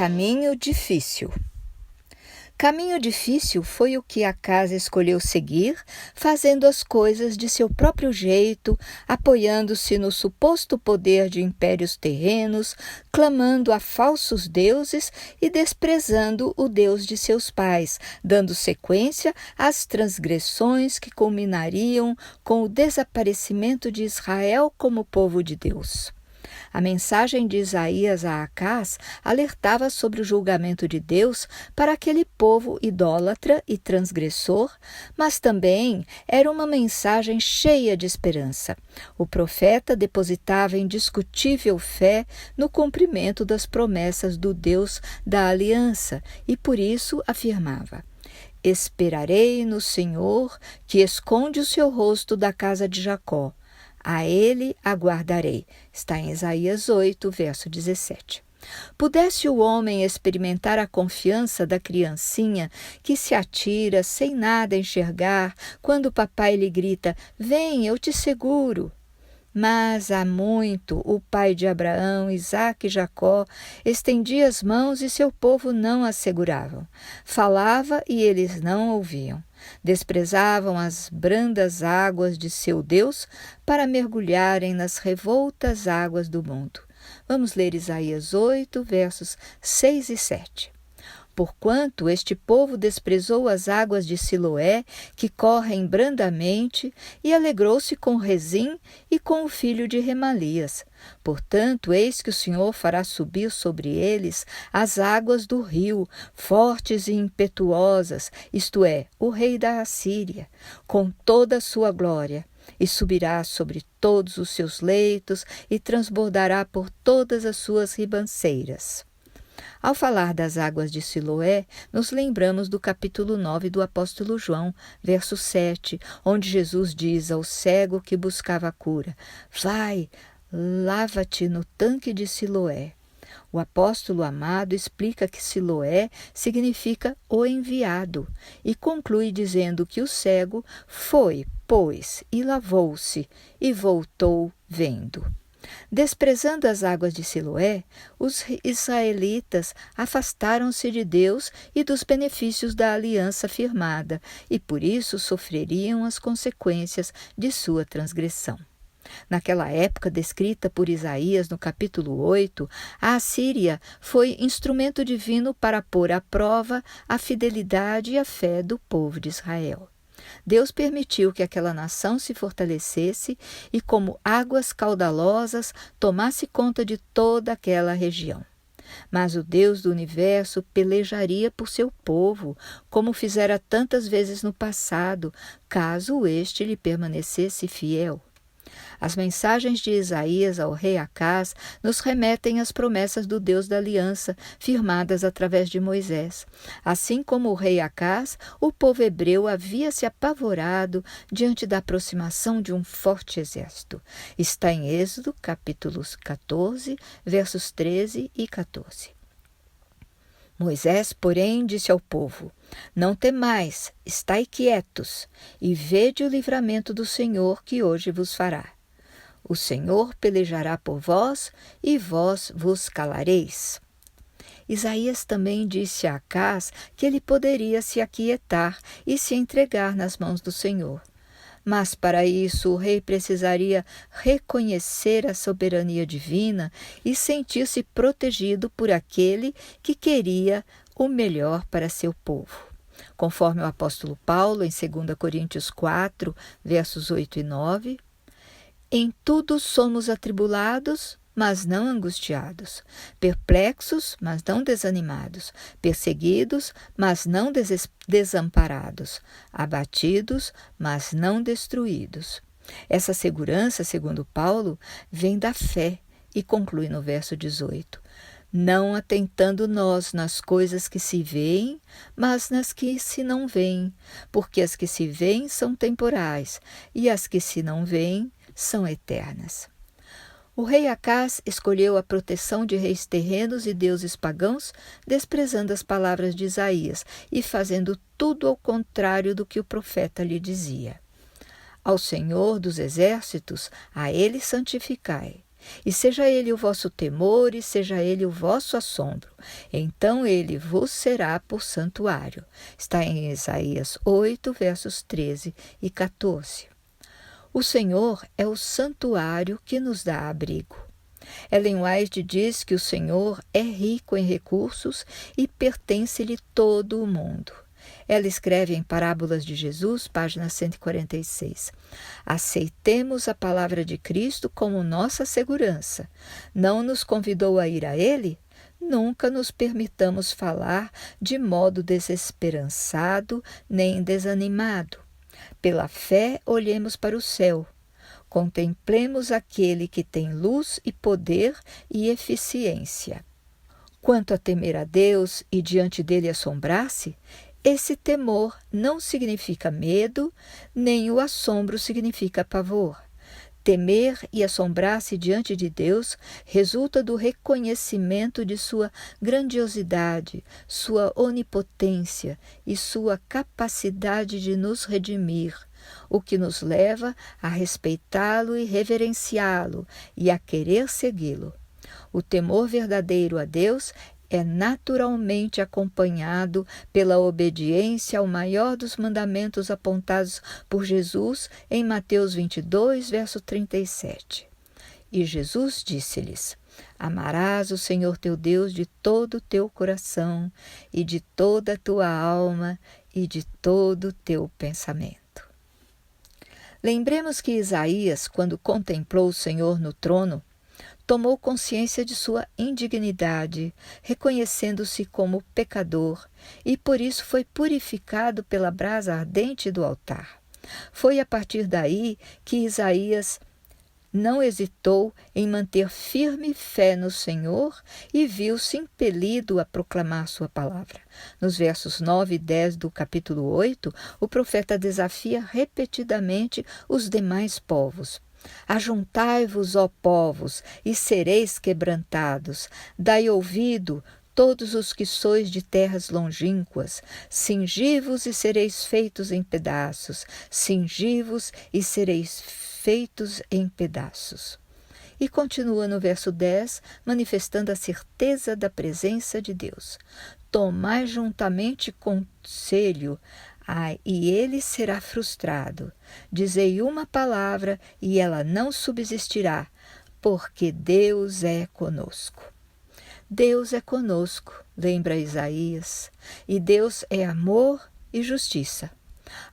Caminho difícil. Caminho difícil foi o que Acas escolheu seguir, fazendo as coisas de seu próprio jeito, apoiando-se no suposto poder de impérios terrenos, clamando a falsos deuses e desprezando o Deus de seus pais, dando sequência às transgressões que culminariam com o desaparecimento de Israel como povo de Deus. A mensagem de Isaías a Acas alertava sobre o julgamento de Deus para aquele povo idólatra e transgressor, mas também era uma mensagem cheia de esperança. O profeta depositava indiscutível fé no cumprimento das promessas do Deus da aliança e por isso afirmava: "Esperarei no Senhor, que esconde o seu rosto da casa de Jacó. A ele aguardarei." Está em Isaías 8, verso 17. Pudesse o homem experimentar a confiança da criancinha que se atira sem nada enxergar quando o papai lhe grita: "Vem, eu te seguro." Mas há muito o pai de Abraão, Isaque e Jacó estendia as mãos e seu povo não as seguravam. Falava e eles não ouviam. Desprezavam as brandas águas de seu Deus para mergulharem nas revoltas águas do mundo. Vamos ler Isaías 8, versos 6 e 7. Porquanto este povo desprezou as águas de Siloé, que correm brandamente, e alegrou-se com Rezim e com o filho de Remalias. Portanto, eis que o Senhor fará subir sobre eles as águas do rio, fortes e impetuosas, isto é, o rei da Assíria, com toda a sua glória, e subirá sobre todos os seus leitos e transbordará por todas as suas ribanceiras. Ao falar das águas de Siloé, nos lembramos do capítulo 9 do apóstolo João, verso 7, onde Jesus diz ao cego que buscava a cura: "Vai, lava-te no tanque de Siloé." O apóstolo amado explica que Siloé significa o enviado e conclui dizendo que o cego foi, pois, e lavou-se e voltou vendo. Desprezando as águas de Siloé, os israelitas afastaram-se de Deus e dos benefícios da aliança firmada, e por isso sofreriam as consequências de sua transgressão. Naquela época descrita por Isaías no capítulo 8, a Assíria foi instrumento divino para pôr à prova a fidelidade e a fé do povo de Israel. Deus permitiu que aquela nação se fortalecesse e, como águas caudalosas, tomasse conta de toda aquela região. Mas o Deus do universo pelejaria por seu povo, como fizera tantas vezes no passado, caso este lhe permanecesse fiel. As mensagens de Isaías ao rei Acas nos remetem às promessas do Deus da aliança, firmadas através de Moisés. Assim como o rei Acas, o povo hebreu havia se apavorado diante da aproximação de um forte exército. Está em Êxodo, capítulos 14, versos 13 e 14. Moisés, porém, disse ao povo: "Não temais, estai quietos, e vede o livramento do Senhor que hoje vos fará. O Senhor pelejará por vós, e vós vos calareis." Isaías também disse a Acas que ele poderia se aquietar e se entregar nas mãos do Senhor. Mas para isso o rei precisaria reconhecer a soberania divina e sentir-se protegido por aquele que queria o melhor para seu povo. Conforme o apóstolo Paulo, em 2 Coríntios 4, versos 8 e 9, "Em tudo somos atribulados, mas não angustiados, perplexos, mas não desanimados, perseguidos, mas não desamparados, abatidos, mas não destruídos." Essa segurança, segundo Paulo, vem da fé e conclui no verso 18: "Não atentando nós nas coisas que se veem, mas nas que se não veem, porque as que se veem são temporais, e as que se não veem são eternas." O rei Acas escolheu a proteção de reis terrenos e deuses pagãos, desprezando as palavras de Isaías e fazendo tudo ao contrário do que o profeta lhe dizia. "Ao Senhor dos exércitos, a ele santificai." E seja ele o vosso temor, e seja ele o vosso assombro. Então ele vos será por santuário. Está em Isaías 8, versos 13 e 14. O Senhor é o santuário que nos dá abrigo. Ellen White diz que o Senhor é rico em recursos e pertence-lhe todo o mundo. Ela escreve em Parábolas de Jesus, página 146. Aceitemos a palavra de Cristo como nossa segurança. Não nos convidou a ir a Ele? Nunca nos permitamos falar de modo desesperançado nem desanimado. Pela fé, olhemos para o céu. Contemplemos aquele que tem luz e poder e eficiência. Quanto a temer a Deus e diante dele assombrar-se, esse temor não significa medo, nem o assombro significa pavor. Temer e assombrar-se diante de Deus resulta do reconhecimento de sua grandiosidade, sua onipotência e sua capacidade de nos redimir, o que nos leva a respeitá-lo e reverenciá-lo e a querer segui-lo. O temor verdadeiro a Deus é naturalmente acompanhado pela obediência ao maior dos mandamentos apontados por Jesus em Mateus 22, verso 37. E Jesus disse-lhes: Amarás o Senhor teu Deus de todo o teu coração, e de toda a tua alma, e de todo o teu pensamento. Lembremos que Isaías, quando contemplou o Senhor no trono, tomou consciência de sua indignidade, reconhecendo-se como pecador, e por isso foi purificado pela brasa ardente do altar. Foi a partir daí que Isaías não hesitou em manter firme fé no Senhor e viu-se impelido a proclamar sua palavra. Nos versos 9 e 10 do capítulo 8, o profeta desafia repetidamente os demais povos. Ajuntai-vos, ó povos, e sereis quebrantados. Dai ouvido, todos os que sois de terras longínquas. Cingi-vos e sereis feitos em pedaços. Cingi-vos e sereis feitos em pedaços. E continua no verso 10, manifestando a certeza da presença de Deus. Tomai juntamente conselho, e ele será frustrado. Dizei uma palavra, e ela não subsistirá, porque Deus é conosco. Deus é conosco, lembra Isaías, e Deus é amor e justiça.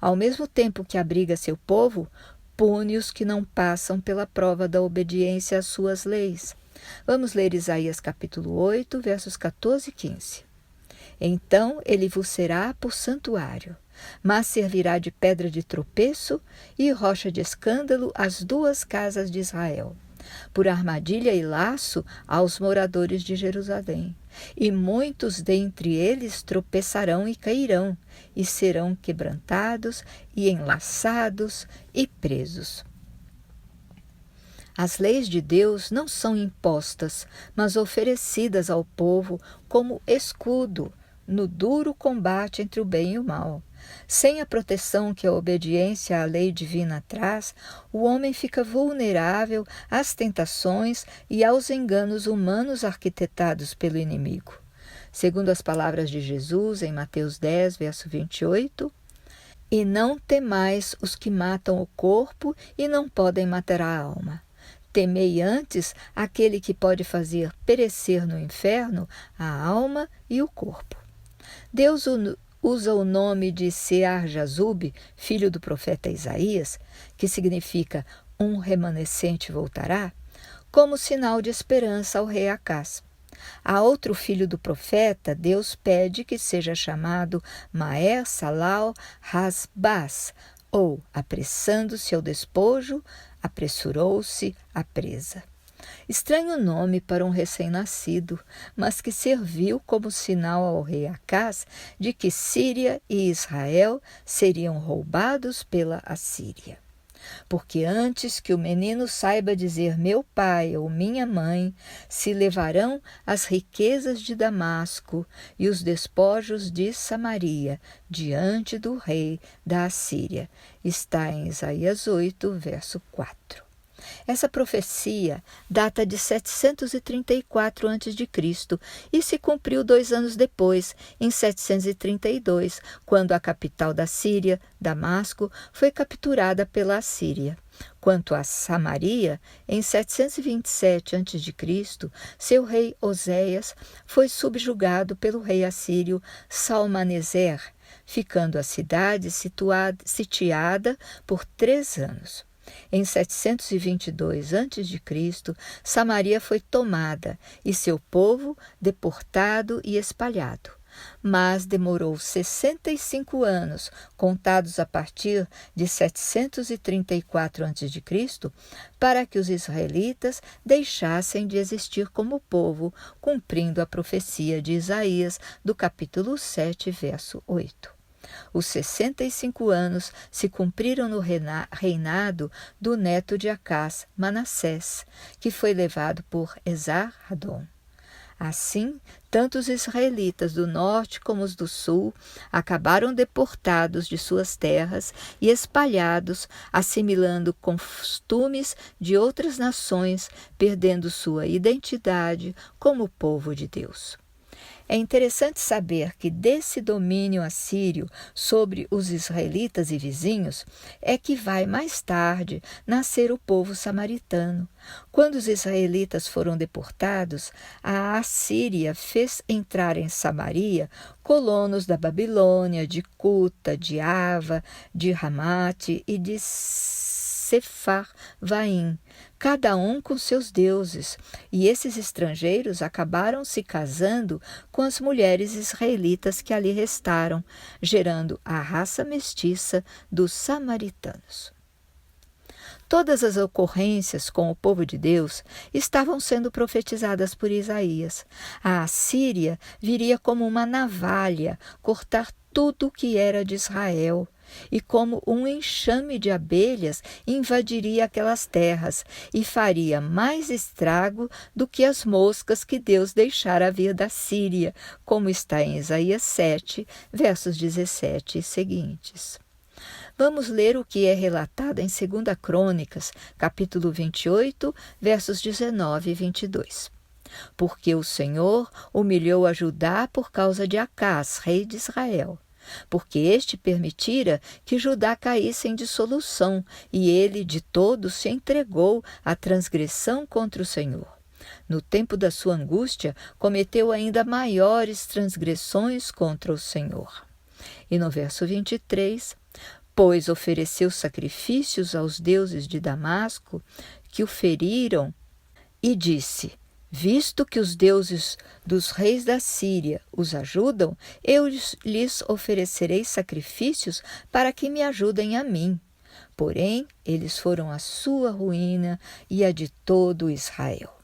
Ao mesmo tempo que abriga seu povo, pune os que não passam pela prova da obediência às suas leis. Vamos ler Isaías capítulo 8, versos 14 e 15. Então ele vos será por santuário, mas servirá de pedra de tropeço e rocha de escândalo às duas casas de Israel, por armadilha e laço aos moradores de Jerusalém. E muitos dentre eles tropeçarão e cairão, e serão quebrantados e enlaçados e presos. As leis de Deus não são impostas, mas oferecidas ao povo como escudo no duro combate entre o bem e o mal. Sem a proteção que a obediência à lei divina traz, o homem fica vulnerável às tentações e aos enganos humanos arquitetados pelo inimigo. Segundo as palavras de Jesus em Mateus 10, verso 28, e não temais os que matam o corpo e não podem matar a alma. Temei antes aquele que pode fazer perecer no inferno a alma e o corpo. Deus usa o nome de Sear-Jazub, filho do profeta Isaías, que significa um remanescente voltará, como sinal de esperança ao rei Acás. A outro filho do profeta, Deus pede que seja chamado Maer Salal Hasbaz, ou, apressando-se ao despojo, apressurou-se à presa. Estranho nome para um recém-nascido, mas que serviu como sinal ao rei Acás de que Síria e Israel seriam roubados pela Assíria. Porque antes que o menino saiba dizer meu pai ou minha mãe, se levarão as riquezas de Damasco e os despojos de Samaria diante do rei da Assíria. Está em Isaías 8, verso 4. Essa profecia data de 734 a.C. e se cumpriu 2 anos depois, em 732, quando a capital da Síria, Damasco, foi capturada pela Assíria. Quanto a Samaria, em 727 a.C., seu rei Oséias foi subjugado pelo rei assírio Salmaneser, ficando a cidade sitiada por 3 anos. Em 722 a.C., Samaria foi tomada e seu povo deportado e espalhado. Mas demorou 65 anos, contados a partir de 734 a.C., para que os israelitas deixassem de existir como povo, cumprindo a profecia de Isaías, do capítulo 7, verso 8. Os 65 anos se cumpriram no reinado do neto de Acás, Manassés, que foi levado por Esar-Hadom. Assim, tanto os israelitas do norte como os do sul acabaram deportados de suas terras e espalhados, assimilando costumes de outras nações, perdendo sua identidade como povo de Deus. É interessante saber que desse domínio assírio sobre os israelitas e vizinhos é que vai mais tarde nascer o povo samaritano. Quando os israelitas foram deportados, a Assíria fez entrar em Samaria colonos da Babilônia, de Cuta, de Ava, de Ramate e de Sepharvaim, cada um com seus deuses, e esses estrangeiros acabaram se casando com as mulheres israelitas que ali restaram, gerando a raça mestiça dos samaritanos. Todas as ocorrências com o povo de Deus estavam sendo profetizadas por Isaías. A Assíria viria como uma navalha cortar tudo o que era de Israel, e como um enxame de abelhas invadiria aquelas terras e faria mais estrago do que as moscas que Deus deixara vir da Síria, como está em Isaías 7, versos 17 e seguintes. Vamos ler o que é relatado em 2 Crônicas, capítulo 28, versos 19 e 22. Porque o Senhor humilhou a Judá por causa de Acás, rei de Israel, porque este permitira que Judá caísse em dissolução, e ele de todo se entregou à transgressão contra o Senhor. No tempo da sua angústia, cometeu ainda maiores transgressões contra o Senhor. E no verso 23, pois ofereceu sacrifícios aos deuses de Damasco, que o feriram, e disse: visto que os deuses dos reis da Síria os ajudam, eu lhes oferecerei sacrifícios para que me ajudem a mim. Porém, eles foram a sua ruína e a de todo Israel.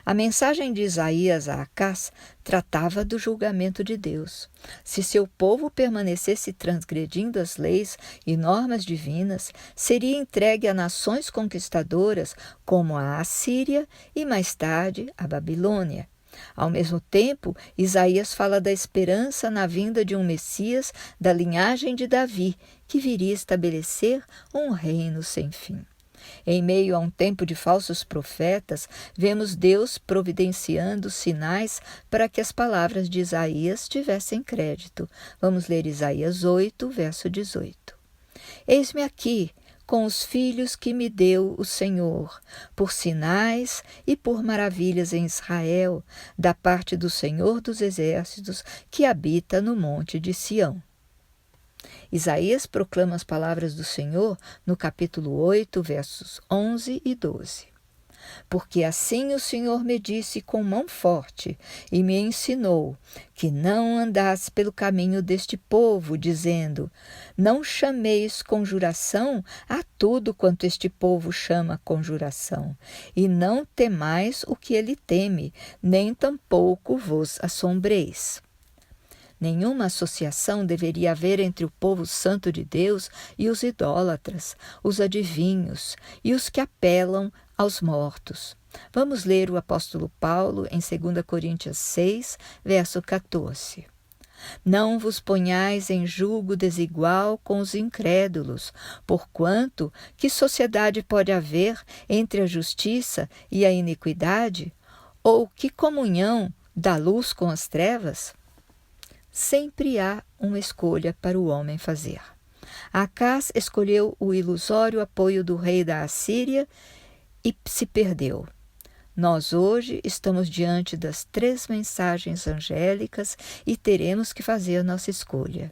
A mensagem de Isaías a Acás tratava do julgamento de Deus. Se seu povo permanecesse transgredindo as leis e normas divinas, seria entregue a nações conquistadoras como a Assíria e, mais tarde, a Babilônia. Ao mesmo tempo, Isaías fala da esperança na vinda de um Messias da linhagem de Davi, que viria estabelecer um reino sem fim. Em meio a um tempo de falsos profetas, vemos Deus providenciando sinais para que as palavras de Isaías tivessem crédito. Vamos ler Isaías 8, verso 18. Eis-me aqui, com os filhos que me deu o Senhor, por sinais e por maravilhas em Israel, da parte do Senhor dos Exércitos, que habita no monte de Sião. Isaías proclama as palavras do Senhor no capítulo 8, versos 11 e 12. Porque assim o Senhor me disse com mão forte e me ensinou que não andasse pelo caminho deste povo, dizendo: não chameis conjuração a tudo quanto este povo chama conjuração, e não temais o que ele teme, nem tampouco vos assombreis. Nenhuma associação deveria haver entre o povo santo de Deus e os idólatras, os adivinhos e os que apelam aos mortos. Vamos ler o apóstolo Paulo em 2 Coríntios 6, verso 14. Não vos ponhais em julgo desigual com os incrédulos, porquanto que sociedade pode haver entre a justiça e a iniquidade? Ou que comunhão da luz com as trevas? Sempre há uma escolha para o homem fazer. Acás escolheu o ilusório apoio do rei da Assíria e se perdeu. Nós hoje estamos diante das 3 mensagens angélicas e teremos que fazer a nossa escolha.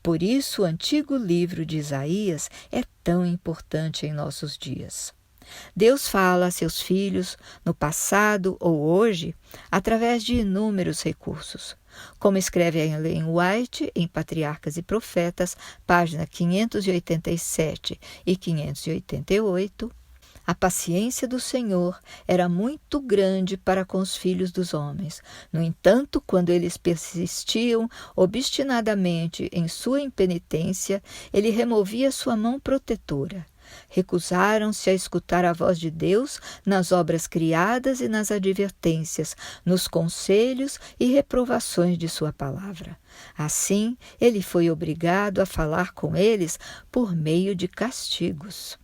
Por isso, o antigo livro de Isaías é tão importante em nossos dias. Deus fala a seus filhos, no passado ou hoje, através de inúmeros recursos. Como escreve Ellen White em Patriarcas e Profetas, página 587 e 588, a paciência do Senhor era muito grande para com os filhos dos homens. No entanto, quando eles persistiam obstinadamente em sua impenitência, ele removia sua mão protetora. Recusaram-se a escutar a voz de Deus nas obras criadas e nas advertências, nos conselhos e reprovações de sua palavra. Assim, ele foi obrigado a falar com eles por meio de castigos.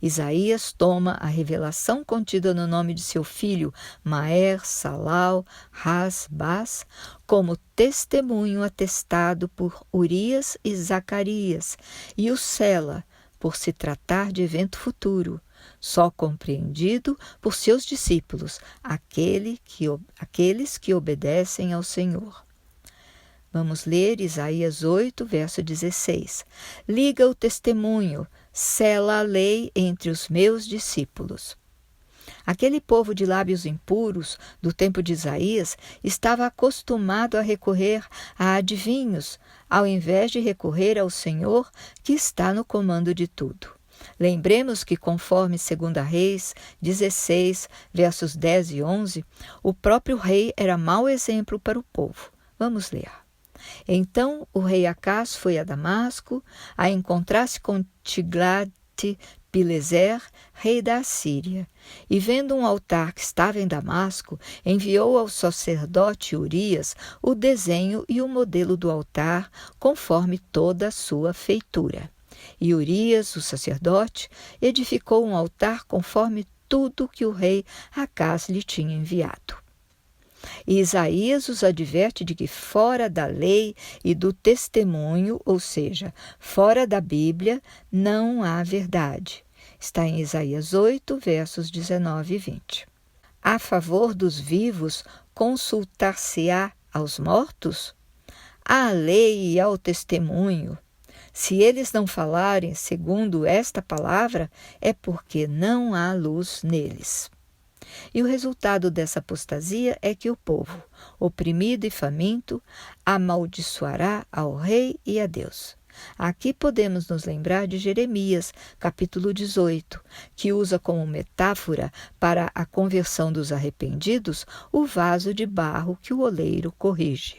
Isaías toma a revelação contida no nome de seu filho, Maher, Salal, Ras, Bas, como testemunho atestado por Urias e Zacarias, e o sela, por se tratar de evento futuro, só compreendido por seus discípulos, aqueles que obedecem ao Senhor. Vamos ler Isaías 8, verso 16. Liga o testemunho, sela a lei entre os meus discípulos. Aquele povo de lábios impuros, do tempo de Isaías, estava acostumado a recorrer a adivinhos, ao invés de recorrer ao Senhor, que está no comando de tudo. Lembremos que, conforme 2 Reis 16, versos 10 e 11, o próprio rei era mau exemplo para o povo. Vamos ler. Então o rei Acás foi a Damasco a encontrar-se com Tiglat-Pileser, rei da Assíria, e vendo um altar que estava em Damasco, enviou ao sacerdote Urias o desenho e o modelo do altar, conforme toda a sua feitura. E Urias, o sacerdote, edificou um altar conforme tudo que o rei Acás lhe tinha enviado. E Isaías os adverte de que fora da lei e do testemunho, ou seja, fora da Bíblia, não há verdade. Está em Isaías 8, versos 19 e 20. A favor dos vivos, consultar-se-á aos mortos? À lei e ao testemunho. Se eles não falarem segundo esta palavra, é porque não há luz neles. E o resultado dessa apostasia é que o povo, oprimido e faminto, amaldiçoará ao rei e a Deus. Aqui podemos nos lembrar de Jeremias, capítulo 18, que usa como metáfora para a conversão dos arrependidos o vaso de barro que o oleiro corrige.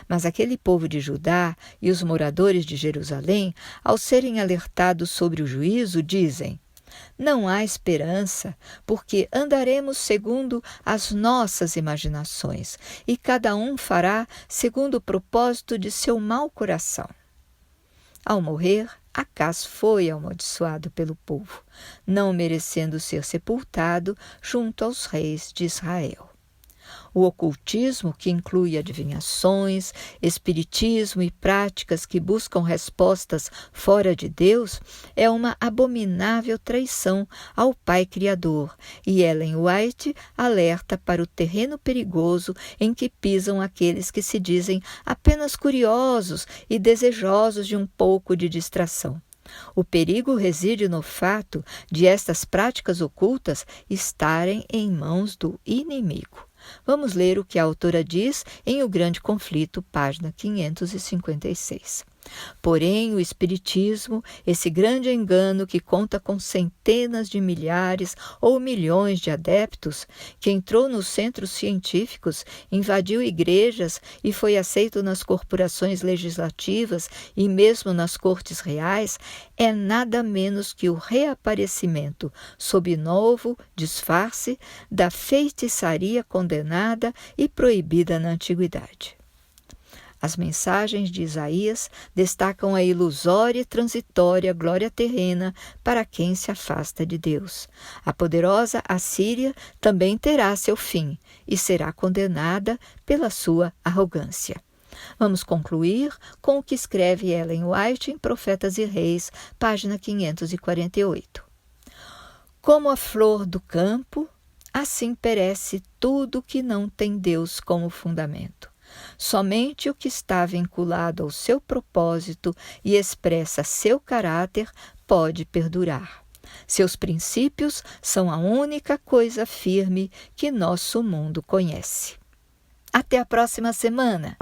Mas aquele povo de Judá e os moradores de Jerusalém, ao serem alertados sobre o juízo, dizem: não há esperança, porque andaremos segundo as nossas imaginações, e cada um fará segundo o propósito de seu mau coração. Ao morrer, Acás foi amaldiçoado pelo povo, não merecendo ser sepultado junto aos reis de Israel. O ocultismo, que inclui adivinhações, espiritismo e práticas que buscam respostas fora de Deus, é uma abominável traição ao Pai Criador, e Ellen White alerta para o terreno perigoso em que pisam aqueles que se dizem apenas curiosos e desejosos de um pouco de distração. O perigo reside no fato de estas práticas ocultas estarem em mãos do inimigo. Vamos ler o que a autora diz em O Grande Conflito, página 556. Porém, o espiritismo, esse grande engano que conta com centenas de milhares ou milhões de adeptos, que entrou nos centros científicos, invadiu igrejas e foi aceito nas corporações legislativas e mesmo nas cortes reais, é nada menos que o reaparecimento, sob novo disfarce, da feitiçaria condenada e proibida na antiguidade. As mensagens de Isaías destacam a ilusória e transitória glória terrena para quem se afasta de Deus. A poderosa Assíria também terá seu fim e será condenada pela sua arrogância. Vamos concluir com o que escreve Ellen White em Profetas e Reis, página 548. Como a flor do campo, assim perece tudo que não tem Deus como fundamento. Somente o que está vinculado ao seu propósito e expressa seu caráter pode perdurar. Seus princípios são a única coisa firme que nosso mundo conhece. Até a próxima semana!